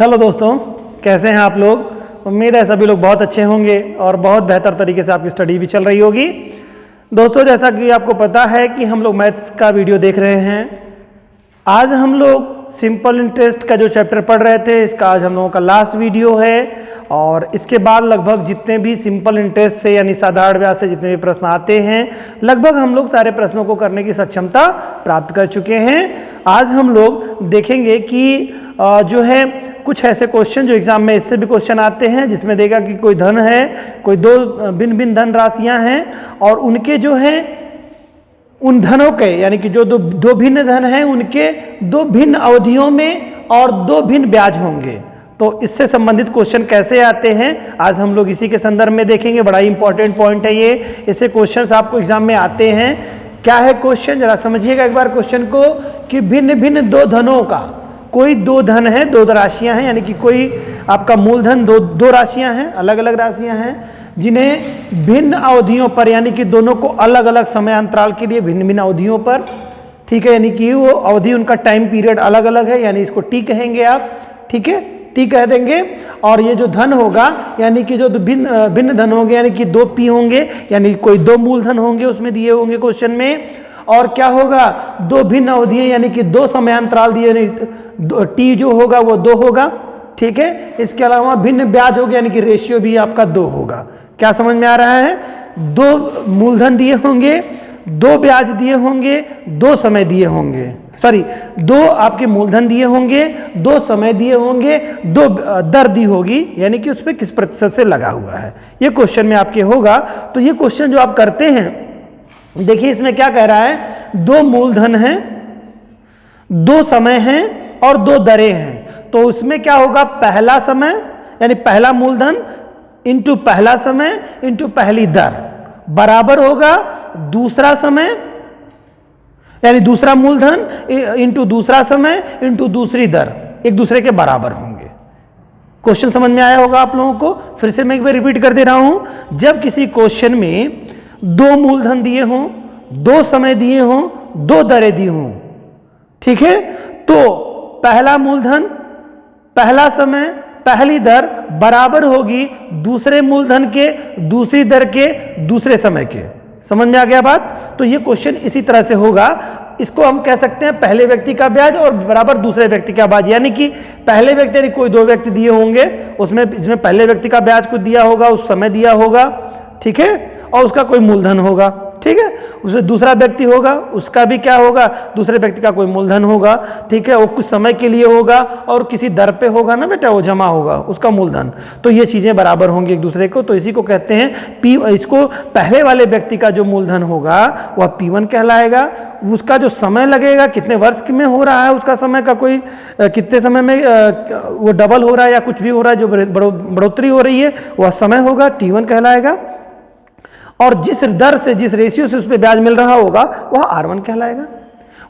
Hello दोस्तों, कैसे हैं आप लोग। उम्मीद है सभी लोग बहुत अच्छे होंगे और बहुत बेहतर तरीके से आपकी स्टडी भी चल रही होगी। दोस्तों, जैसा कि आपको पता है कि हम लोग मैथ्स का वीडियो देख रहे हैं। आज हम लोग सिंपल इंटरेस्ट का जो चैप्टर पढ़ रहे थे, इसका आज हम लोगों का लास्ट वीडियो है और इसके बाद लगभग जितने भी सिंपल इंटरेस्ट से यानी साधारण ब्याज से जितने भी प्रश्न आते हैं, लगभग हम लोग सारे प्रश्नों को करने की सक्षमता प्राप्त कर चुके हैं। आज हम लोग देखेंगे कि जो है कुछ ऐसे क्वेश्चन जो एग्जाम में इससे भी क्वेश्चन आते हैं, जिसमें देखा कि कोई धन है, कोई दो भिन्न भिन्न धन राशियां हैं और उनके जो है उन धनों के यानी कि जो दो भिन्न धन हैं उनके दो भिन्न अवधियों में और दो भिन्न ब्याज होंगे। तो इससे संबंधित क्वेश्चन कैसे आते हैं आज हम लोग इसी के संदर्भ में देखेंगे। बड़ा ही इंपॉर्टेंट पॉइंट है ये, इससे क्वेश्चंस आपको एग्जाम में आते हैं। क्या है क्वेश्चन, जरा समझिएगा एक बार क्वेश्चन को कि भिन्न भिन्न दो धनों का, कोई दो धन है, दो राशियां हैं, यानी कि कोई आपका मूलधन दो राशियां हैं, अलग अलग राशियां हैं, जिन्हें भिन्न अवधियों पर यानी कि दोनों को अलग अलग समय अंतराल के लिए भिन्न भिन्न अवधियों पर, ठीक है, यानी कि वो अवधि उनका टाइम पीरियड अलग अलग है, यानी इसको टी कहेंगे आप, ठीक है, टी कह देंगे। और ये जो धन होगा यानी कि जो भिन्न धन होंगे यानी कि दो पी होंगे, यानी कोई दो मूलधन होंगे उसमें दिए होंगे क्वेश्चन में। और क्या होगा, दो भिन्न अवधियां यानी कि दो समयांतराल दिए, टी जो होगा वो दो होगा, ठीक है। इसके अलावा भिन्न ब्याज होगा यानी कि रेशियो भी आपका दो होगा। क्या समझ में आ रहा है, दो मूलधन दिए होंगे, दो ब्याज दिए होंगे, दो समय दिए होंगे, सॉरी दो आपके मूलधन दिए होंगे, दो समय दिए होंगे, दो दर दी होगी यानी कि उसमें किस प्रतिशत से लगा हुआ है, ये क्वेश्चन में आपके होगा। तो ये क्वेश्चन जो आप करते हैं, देखिए इसमें क्या कह रहा है, दो मूलधन हैं, दो समय हैं और दो दरें हैं। तो उसमें क्या होगा, पहला समय यानी पहला मूलधन इंटू पहला समय इंटू पहली दर बराबर होगा दूसरा समय यानी दूसरा मूलधन इंटू दूसरा समय इंटू दूसरी दर, एक दूसरे के बराबर होंगे। क्वेश्चन समझ में आया होगा आप लोगों को। फिर से मैं एक बार रिपीट कर दे रहा हूं, जब किसी क्वेश्चन में दो मूलधन दिए हों, दो समय दिए हों, दो दरें दी हों, ठीक है, तो पहला मूलधन, पहला समय, पहली दर बराबर होगी दूसरे मूलधन के, दूसरी दर के, दूसरे समय के। समझ में आ गया बात। तो ये क्वेश्चन इसी तरह से होगा। इसको हम कह सकते हैं पहले व्यक्ति का ब्याज और बराबर दूसरे व्यक्ति का ब्याज, यानी कि पहले व्यक्ति यानी कोई दो व्यक्ति दिए होंगे, उसमें इसमें पहले व्यक्ति का ब्याज कुछ दिया होगा, उस समय दिया होगा, ठीक है, और उसका कोई मूलधन होगा, ठीक है। उसमें दूसरा व्यक्ति होगा, उसका भी क्या होगा, दूसरे व्यक्ति का कोई मूलधन होगा, ठीक है, वो कुछ समय के लिए होगा और किसी दर पे होगा ना बेटा, वो जमा होगा उसका मूलधन। तो ये चीजें बराबर होंगी एक दूसरे को। तो इसी को कहते हैं पी। इसको पहले वाले व्यक्ति का जो मूलधन होगा वह P1 कहलाएगा। उसका जो समय लगेगा, कितने वर्ष में हो रहा है उसका समय का, कोई कितने समय में वो डबल हो रहा है या कुछ भी हो रहा है, जो बढ़ोतरी हो रही है, वह समय होगा, T1 कहलाएगा। और जिस दर से, जिस रेशियो से उस पर ब्याज मिल रहा होगा वह R1 कहलाएगा।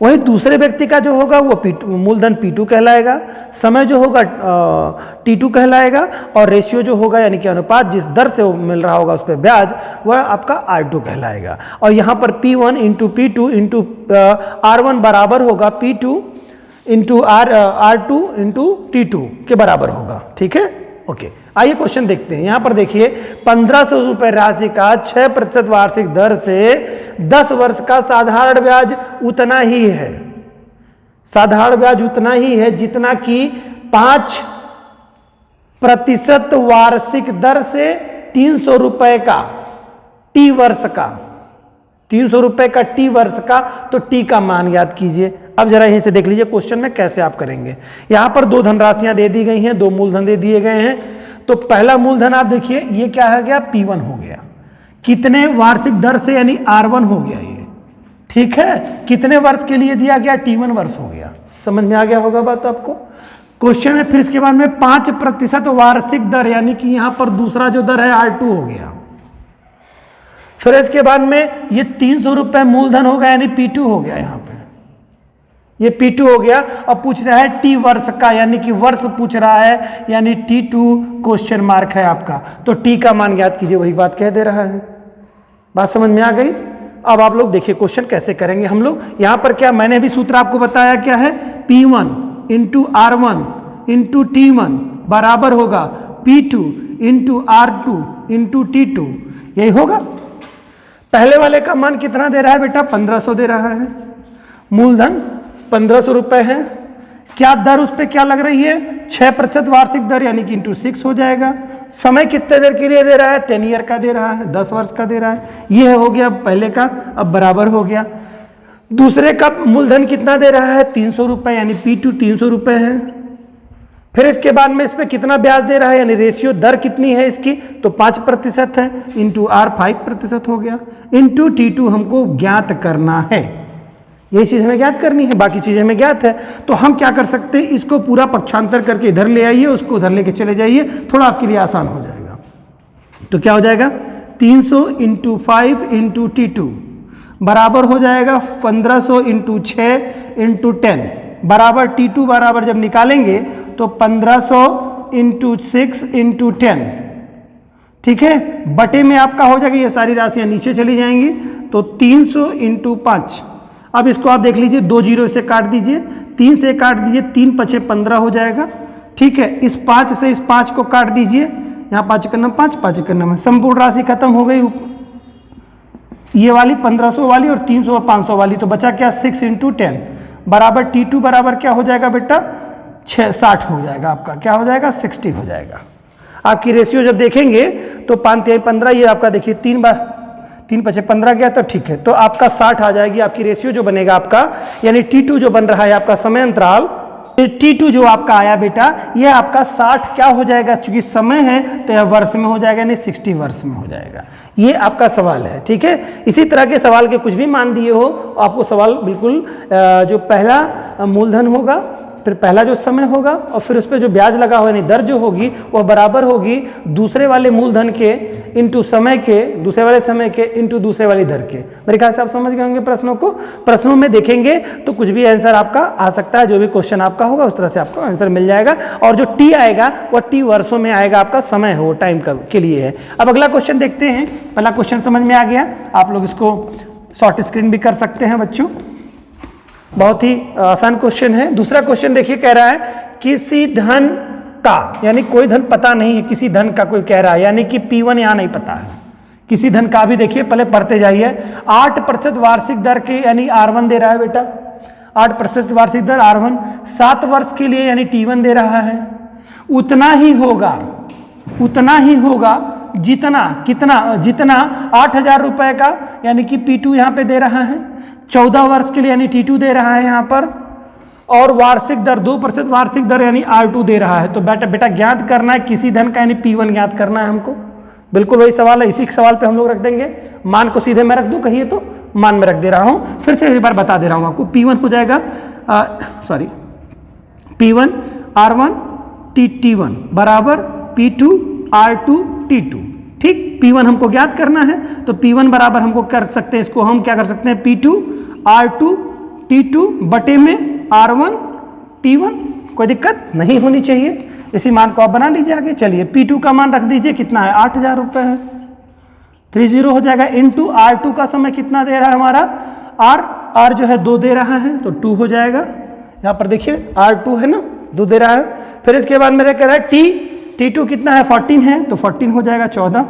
वहीं दूसरे व्यक्ति का जो होगा वो मूलधन P2 कहलाएगा, समय जो होगा T2 कहलाएगा और रेशियो जो होगा यानी कि अनुपात जिस दर से वो मिल रहा होगा उस पर ब्याज, वह आपका R2 कहलाएगा। और यहाँ पर P1 into P2 into R1 बराबर होगा P2 into R2 into T2 के बराबर होगा, ठीक है, ओके। आइए क्वेश्चन देखते हैं। यहां पर देखिए 1500 रुपए राशि का 6% वार्षिक दर से 10 वर्ष का साधारण ब्याज उतना ही है, साधारण ब्याज उतना ही है जितना कि 5% वार्षिक दर से 300 रुपए का टी वर्ष का, 300 रुपए का टी वर्ष का, तो टी का मान याद कीजिए। अब जरा यहीं से देख लीजिए क्वेश्चन में कैसे आप करेंगे। यहां पर दो धनराशियां दे दी गई हैं, दो मूलधन दे दिए गए हैं। तो पहला मूलधन आप देखिए ये क्या हो गया, P1 हो गया, कितने वार्षिक दर से यानी R1 हो गया ये, ठीक है, कितने वर्ष के लिए दिया गया, T1 वर्ष हो गया। समझ में आ गया होगा बात आपको। क्वेश्चन है फिर इसके बाद में 5% वार्षिक दर यानी कि यहां पर दूसरा जो दर है R2 हो गया। फिर इसके बाद में ये 300 रुपए मूलधन होगा यानी P2 हो गया, यहां पे ये P2 हो गया। अब पूछ रहा है टी वर्ष का यानी कि वर्ष पूछ रहा है, यानी T2 क्वेश्चन मार्क है आपका। तो टी का मान याद कीजिए, वही बात कह दे रहा है। बात समझ में आ गई। अब आप लोग देखिए क्वेश्चन कैसे करेंगे हम लोग। यहां पर क्या मैंने भी सूत्र आपको बताया, क्या है, P1 into R1 into T1 बराबर होगा P2 into R2 into T2, यही होगा। पहले वाले का मान कितना दे रहा है बेटा? 1500 दे रहा है, मूलधन 1500 रुपए है। क्या दर उस पर क्या लग रही है? 6% वार्षिक दर, यानी कि इंटू 6 हो जाएगा। समय कितने देर के लिए दे रहा है? 10 ईयर का दे रहा है, 10 वर्ष का दे रहा है। ये हो गया पहले का, अब बराबर हो गया। दूसरे का मूलधन कितना दे रहा है? 300 रुपए, यानी P2 300 रुपए है। फिर इसके बाद में इस पे कितना ब्याज दे रहा है, यानी रेशियो दर कितनी है इसकी? तो 5% है, इंटू R 5% हो गया, इंटू T2 हमको ज्ञात करना है। यही चीज हमें ज्ञात करनी है, बाकी चीजें हमें ज्ञात है। तो हम क्या कर सकते हैं, इसको पूरा पक्षांतर करके इधर ले आइए, उसको उधर लेके चले जाइए, थोड़ा आपके लिए आसान हो जाएगा। तो क्या हो जाएगा? 300 इंटू 5 इंटू T2 बराबर हो जाएगा 1500 इंटू 6 इंटू 10 बराबर T2 बराबर जब निकालेंगे तो 1500 इंटू 6 इंटू 10, ठीक है, बटे में आपका हो जाएगा, ये सारी राशियां नीचे चली जाएंगी, तो 300 इंटू 5। अब इसको आप देख लीजिए, 2 जीरो से काट दीजिए, 3 से काट दीजिए, 3 पचे 15 हो जाएगा, ठीक है। इस 5 से इस 5 को काट दीजिए, यहाँ 5 करना 5, 5 करना, संपूर्ण राशि खत्म हो गई, ये वाली 1500 वाली और 300 और 500 वाली, तो बचा क्या? 6 इंटू 10 बराबर T2 बराबर क्या हो जाएगा बेटा? 60 हो जाएगा आपका, क्या हो जाएगा? 60 हो जाएगा। आपकी रेशियो जब देखेंगे तो 5 3 15, ये आपका देखिए 3 बार 3 पचे 15 गया, तो ठीक है, तो आपका 60 आ जाएगी आपकी रेशियो जो बनेगा आपका, यानी T2 जो बन रहा है आपका समय अंतराल, T2 जो आपका आया बेटा, ये आपका 60 क्या हो जाएगा? चूंकि समय है तो यह वर्ष में हो जाएगा, यानी 60 वर्ष में हो जाएगा। ये आपका सवाल है, ठीक है। इसी तरह के सवाल के कुछ भी मान दिए हो, आपको सवाल बिल्कुल जो पहला मूलधन होगा, फिर पहला जो समय होगा, और फिर उस पर जो ब्याज लगा हुआ यानी दर जो होगी वह बराबर होगी दूसरे वाले मूलधन के इंटू समय के, दूसरे वाले समय के इंटू दूसरे वाली दर के। मेरे ख्याल से आप समझ गए होंगे प्रश्नों को। प्रश्नों में देखेंगे तो कुछ भी आंसर आपका आ सकता है, जो भी क्वेश्चन आपका होगा उस तरह से आपको आंसर मिल जाएगा, और जो T आएगा वह T वर्षों में आएगा, आपका समय हो टाइम के लिए है। अब अगला क्वेश्चन देखते हैं। पहला क्वेश्चन समझ में आ गया, आप लोग इसको शॉर्ट स्क्रीन भी कर सकते हैं बच्चों, बहुत ही आसान क्वेश्चन है। दूसरा क्वेश्चन देखिए, कह रहा है किसी धन का, यानी कोई धन पता नहीं है, किसी धन का कोई कह रहा है, यानी कि P1 यहां नहीं पता है, किसी धन का भी देखिए, पहले पढ़ते जाइए। 8% वार्षिक दर के, यानी R1 दे रहा है बेटा, 8% वार्षिक दर R1, 7 वर्ष के लिए यानी T1 दे रहा है। उतना ही होगा जितना, कितना, जितना 8000 रुपए का, यानी कि P2 यहां पे दे रहा है, 14 वर्ष के लिए यानी T2 दे रहा है यहाँ पर, और वार्षिक दर 2% वार्षिक दर यानी R2 दे रहा है। तो बेटा ज्ञात करना है किसी धन का, यानी P1 ज्ञात करना है हमको। बिल्कुल वही सवाल है, इसी सवाल पे हम लोग रख देंगे। मान को सीधे मैं रख दूं, कहिए तो मान में रख दे रहा हूं, फिर से एक बार बता दे रहा हूं आपको। P1 हो जाएगा P1 R1 T1 बराबर P2 R2 T2, ठीक। P1 हमको ज्ञात करना है, तो P1 बराबर हमको कर सकते हैं, इसको हम क्या कर सकते हैं, P2 R2 T2 बटे में R1 T1, कोई दिक्कत नहीं होनी चाहिए। इसी मान को आप बना लीजिए आगे। चलिए P2 का मान रख दीजिए, कितना है, 8000 रुपये है, 30 हो जाएगा, इंटू R2 का समय कितना दे रहा है हमारा, R जो है 2 दे रहा है, तो 2 हो जाएगा। यहाँ पर देखिए R2 है ना, 2 दे रहा है। फिर इसके बाद मेरे कह रहा है T2 कितना है, 14 है, तो 14 हो जाएगा 14।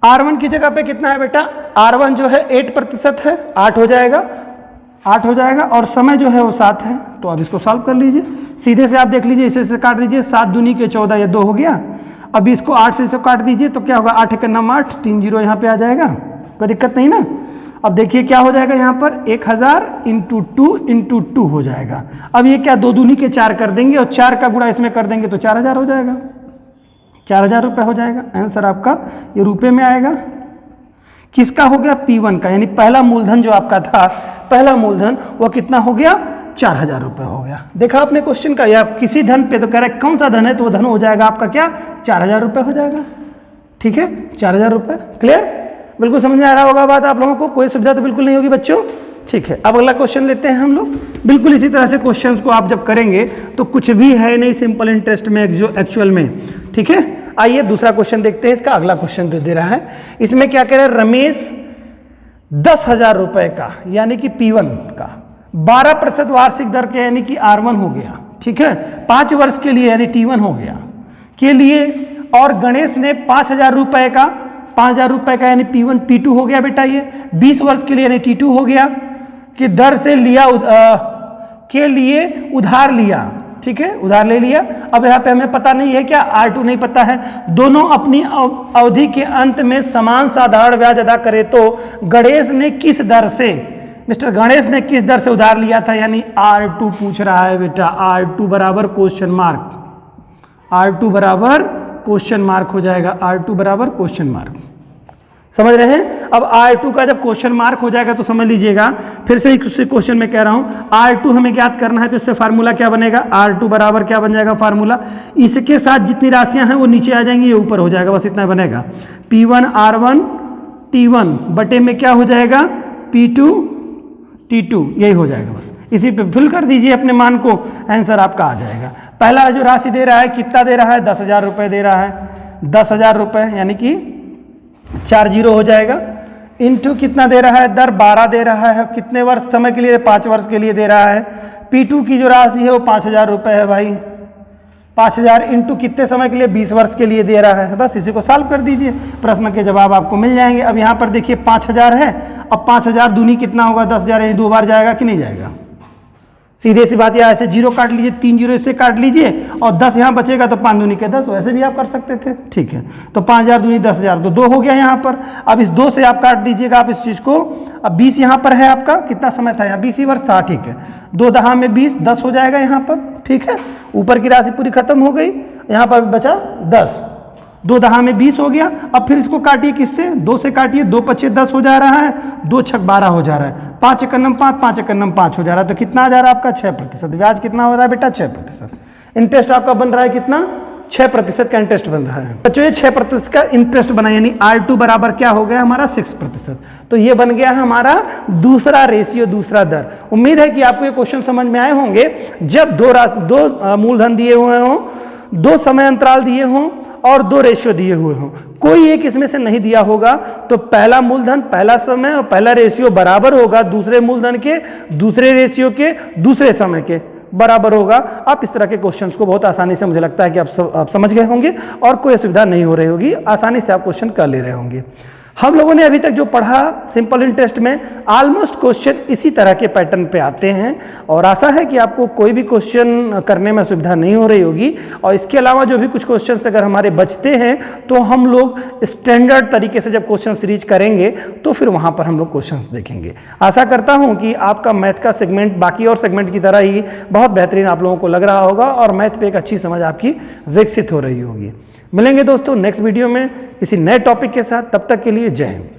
R1 की जगह पे कितना है बेटा, R1 जो है 8% है, 8 हो जाएगा, 8 हो जाएगा, और समय जो है वो 7 है। तो अब इसको सॉल्व कर लीजिए, सीधे से आप देख लीजिए, इसे काट लीजिए, 7 दूनी के 14, ये 2 हो गया। अब इसको 8 से काट दीजिए, तो क्या होगा, 8 का नाम 8, 3 जीरो यहाँ पे आ जाएगा, कोई दिक्कत नहीं ना। अब देखिए क्या हो जाएगा यहाँ पर, 1000 इंटू 2 हो जाएगा। अब ये क्या, 2 दूनी के 4 कर देंगे, और 4 का गुणा इसमें कर देंगे, तो 4000 हो जाएगा, 4000 रुपये हो जाएगा। आंसर आपका ये रुपये में आएगा। किसका हो गया, P1 का, यानी पहला मूलधन जो आपका था, पहला मूलधन वो कितना हो गया, 4000 रुपये हो गया। देखा आपने क्वेश्चन का, या किसी धन पे तो कह रहा है कौन सा धन है, तो वो धन हो जाएगा आपका क्या, 4000 रुपये हो जाएगा, ठीक है, 4000 रुपये। क्लियर, बिल्कुल समझ में आ रहा होगा बात आप लोगों को, कोई सुविधा तो बिल्कुल नहीं होगी बच्चों, ठीक है। अब अगला क्वेश्चन लेते हैं हम लोग। बिल्कुल इसी तरह से क्वेश्चंस को आप जब करेंगे तो कुछ भी है नहीं सिंपल इंटरेस्ट में एक्चुअल में, ठीक है। आइए दूसरा क्वेश्चन देखते हैं। इसका अगला क्वेश्चन तो दे रहा है, इसमें क्या कह रहा है, रमेश 10,000 रुपए का, यानी कि P1 का 12% वार्षिक दर के, यानी कि R1 हो गया, ठीक है, 5 वर्ष के लिए यानी T1 हो गया के लिए, और गणेश ने 5,000 रुपए का 5,000 रुपए का यानी P1 P2 हो गया बेटा, ये 20 वर्ष के लिए यानी T2 हो गया कि दर से लिया के लिए उधार लिया, ठीक है, उधार ले लिया। अब यहाँ पे हमें पता नहीं है क्या, R2 नहीं पता है। दोनों अपनी अवधि के अंत में समान साधारण ब्याज अदा करे तो गणेश ने किस दर से, मिस्टर गणेश ने किस दर से उधार लिया था, यानी R2 पूछ रहा है बेटा। R2 बराबर क्वेश्चन मार्क, R2 बराबर क्वेश्चन मार्क हो जाएगा, R2 बराबर क्वेश्चन मार्क। समझ रहे हैं? अब R2 का जब क्वेश्चन मार्क हो जाएगा तो समझ लीजिएगा, फिर से इसी क्वेश्चन में कह रहा हूं R2 हमें ज्ञात करना है, तो इससे फार्मूला क्या बनेगा, R2 बराबर क्या बन जाएगा फार्मूला, इसके साथ जितनी राशियां हैं वो नीचे आ जाएंगी, ये ऊपर हो जाएगा, बस इतना बनेगा। P1 R1 T1 बटे में क्या हो जाएगा, P2 T2, यही हो जाएगा, बस इसी पे फिल कर दीजिए अपने मान को, आंसर आपका आ जाएगा। पहला जो राशि दे रहा है कितना दे रहा है, 10,000 रुपये दे रहा है, 10,000 रुपये यानी कि 4 जीरो हो जाएगा, इनटू कितना दे रहा है, दर 12 दे रहा है, कितने वर्ष समय के लिए, 5 वर्ष के लिए दे रहा है। P2 की जो राशि है वो 5,000 रुपये है भाई, 5,000 इंटू कितने समय के लिए, 20 वर्ष के लिए दे रहा है। बस इसी को सॉल्व कर दीजिए, प्रश्न के जवाब आपको मिल जाएंगे। अब यहाँ पर देखिए 5,000 है, अब 5,000 दूनी कितना होगा, 10,000, यानी 2 बार जाएगा कि नहीं जाएगा, सीधे सी बात, या ऐसे जीरो काट लीजिए, 3 जीरो इससे काट लीजिए और 10 यहाँ बचेगा तो 5 दूनी के 10, वैसे भी आप कर सकते थे, ठीक है। तो 5,000 दूनी 10,000, तो 2 हो गया यहाँ पर। अब इस 2 से आप काट दीजिएगा आप इस चीज़ को। अब 20 यहाँ पर है आपका, कितना समय था यहाँ, 20 ही वर्ष था, ठीक है। 2 दहा में 20, 10 हो जाएगा यहाँ पर, ठीक है। ऊपर की राशि पूरी खत्म हो गई, यहाँ पर बचा 10, 2 दहा में 20 हो गया। अब फिर इसको काटिए किससे, 2 से काटिए, 2 पच्चे 10 हो जा रहा है, 2 छक 12 हो जा रहा है, 5 एकन्नम 5, 5 एकन्नम 5 हो जा रहा है, तो कितना आ जा रहा है आपका 6%। ब्याज कितना हो रहा है बेटा, 6%। इंटरेस्ट आपका बन रहा है कितना, 6% का इंटरेस्ट बन रहा है बच्चों, ये 6% का इंटरेस्ट बना, यानी R2 बराबर क्या हो गया हमारा 6%। तो ये बन गया हमारा दूसरा रेशियो, दूसरा दर। उम्मीद है कि आपको ये क्वेश्चन समझ में आए होंगे। जब दो मूलधन दिए हुए हों, 2 समय अंतराल दिए हों और 2 रेशियो दिए हुए हों, कोई एक इसमें से नहीं दिया होगा, तो पहला मूलधन, पहला समय और पहला रेशियो बराबर होगा दूसरे मूलधन के, दूसरे रेशियो के, दूसरे समय के बराबर होगा। आप इस तरह के क्वेश्चंस को बहुत आसानी से, मुझे लगता है कि आप समझ गए होंगे और कोई असुविधा नहीं हो रही होगी, आसानी से आप क्वेश्चन कर ले रहे होंगे। हम लोगों ने अभी तक जो पढ़ा सिंपल इंटरेस्ट में, ऑलमोस्ट क्वेश्चन इसी तरह के पैटर्न पे आते हैं, और आशा है कि आपको कोई भी क्वेश्चन करने में असुविधा नहीं हो रही होगी। और इसके अलावा जो भी कुछ क्वेश्चंस अगर हमारे बचते हैं तो हम लोग स्टैंडर्ड तरीके से जब क्वेश्चन सीरीज करेंगे तो फिर वहाँ पर हम लोग क्वेश्चंस देखेंगे। आशा करता हूँ कि आपका मैथ का सेगमेंट बाकी और सेगमेंट की तरह ही बहुत बेहतरीन आप लोगों को लग रहा होगा और मैथ पे एक अच्छी समझ आपकी विकसित हो रही होगी। मिलेंगे दोस्तों नेक्स्ट वीडियो में किसी नए टॉपिक के साथ, तब तक के लिए जय हिंद।